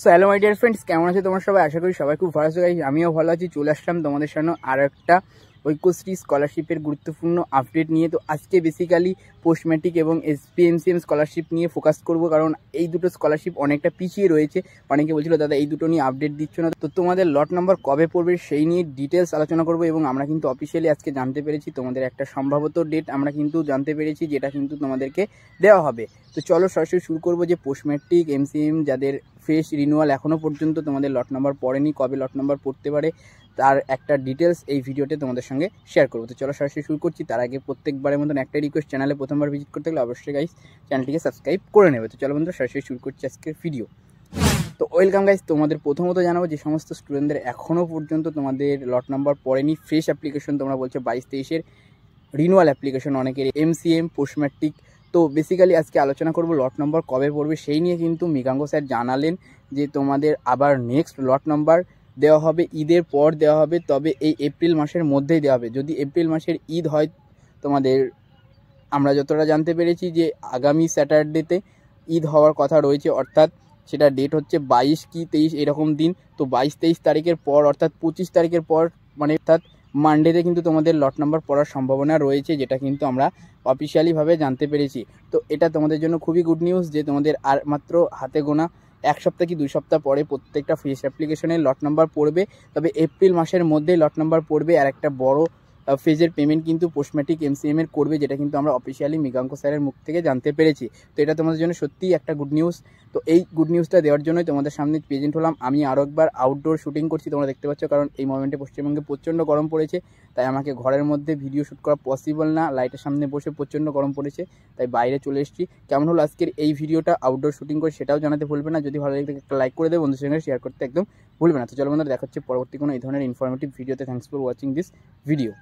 So hello my dear friends, কেমন আছে তোমার সবাই? আশা করি সবাই খুব ভালো আছে। আমিও ভালো আছি। চলে আসলাম তোমাদের সামনে আর একটা ঐক্যশ্রী স্কলারশিপের গুরুত্বপূর্ণ আপডেট নিয়ে। তো আজকে বেসিক্যালি পোস্ট ম্যাট্রিক এবং এসপিএমসিএম স্কলারশিপ নিয়ে ফোকাস করব, কারণ এই দুটো স্কলারশিপ অনেকটা পিছিয়ে রয়েছে। অনেকে বলছিল দাদা এই দুটো নিয়ে আপডেট দিচ্ছ না, তো তোমাদের লট নাম্বার কবে পড়বে সেই নিয়ে ডিটেলস আলোচনা করব। এবং আমরা কিন্তু অফিসিয়ালি আজকে জানতে পেরেছি তোমাদের একটা সম্ভবত ডেট আমরা কিন্তু জানতে পেরেছি, যেটা কিন্তু তোমাদেরকে দেওয়া হবে। তো চলো সরাসরি শুরু করবো যে পোস্ট ম্যাট্রিক এমসিএম যাদের ফ্রেশ রিনিউয়াল এখনও পর্যন্ত তোমাদের লট নাম্বার পড়েনি, কবে লট নাম্বার পড়তে পারে তার একটা ডিটেলস এই ভিডিওতে তোমাদের সঙ্গে শেয়ার করবো। তো চলো সরাসরি শুরু করছি। তার আগে প্রত্যেকবারের মতন একটা রিকোয়েস্ট, চ্যানেলে প্রথমবার ভিজিট করতে গেলে অবশ্যই গাইস চ্যানেলটিকে সাবস্ক্রাইব করে নেবে। তো চলো বন্ধুরা সরাসরি শুরু করছি আজকের ভিডিও। তো ওয়েলকাম গাইস, তোমাদের প্রথমত জানাবো যে সমস্ত স্টুডেন্টদের এখনও পর্যন্ত তোমাদের লট নাম্বার পড়েনি, ফ্রেশ অ্যাপ্লিকেশন তোমরা বলছো 22-23-এর রিনিউয়াল অ্যাপ্লিকেশন অনেকের এমসিএম পোস্ট ম্যাট্রিক। তো বেসিক্যালি আজকে আলোচনা করব লট নম্বর কবে পড়বে সেই নিয়ে। কিন্তু মৃগাঙ্ক স্যার জানালেন যে তোমাদের আবার নেক্সট লট নাম্বার দেওয়া হবে, ঈদের পর দেওয়া হবে, তবে এই এপ্রিল মাসের মধ্যেই দেওয়া হবে। যদি এপ্রিল মাসের ঈদ হয় তোমাদের, আমরা যতটা জানতে পেরেছি যে আগামী স্যাটারডেতে ঈদ হওয়ার কথা রয়েছে, অর্থাৎ সেটা ডেট হচ্ছে 22 কি 23 এরকম দিন। তো 22-23 তারিখের পর অর্থাৎ 25 তারিখের পর মানে অর্থাৎ মানডেতে কিন্তু তোমাদের লট নাম্বার পড়ার সম্ভাবনা রয়েছে, যেটা কিন্তু আমরা অফিসিয়ালিভাবে জানতে পেরেছি। তো এটা তোমাদের জন্য খুবই গুড নিউজ যে তোমাদের আর মাত্র হাতে গোনা 1 সপ্তাহ কি 2 সপ্তাহ পরে প্রত্যেকটা ফ্রেশ অ্যাপ্লিকেশনের লট নাম্বার পড়বে। তবে এপ্রিল মাসের মধ্যেই লট নাম্বার পড়বে। আর একটা বড় ফেজের পেমেন্ট কিন্তু পোস্ট ম্যাট্রিক এমসিএম এর করবে, যেটা কিন্তু আমরা অফিসিয়ালি মৃগাঙ্ক স্যারের মুখ থেকে জানতে পেরেছি। তো এটা তোমাদের জন্য সত্যিই একটা গুড নিউজ। তো এই গুড নিউজটা দেওয়ার জন্যই তোমাদের সামনে প্রেজেন্ট হলাম। আমি আরও একবার আউটডোর শুটিং করছি, তোমরা দেখতে পাচ্ছ, কারণ এই মোমেন্টে পশ্চিমবঙ্গে প্রচণ্ড গরম পড়েছে, তাই আমাকে ঘরের মধ্যে ভিডিও শ্যুট করা পসিবল না, লাইটের সামনে বসে প্রচণ্ড গরম পড়েছে, তাই বাইরে চলে এসেছি। কেমন হলো আজকের এই ভিডিওটা আউটডোর শুটিং করে সেটাও জানাতে ভুলবে না। যদি ভালো লাগে একটা লাইক করে দেবে, বন্ধুদের সঙ্গে শেয়ার করতে একদম ভুলবে না। তো চলো বন্ধুরা, দেখা হচ্ছে পরবর্তী কোনো এই ধরনের ইনফরমেটিভ ভিডিওতে। Thanks for watching this video.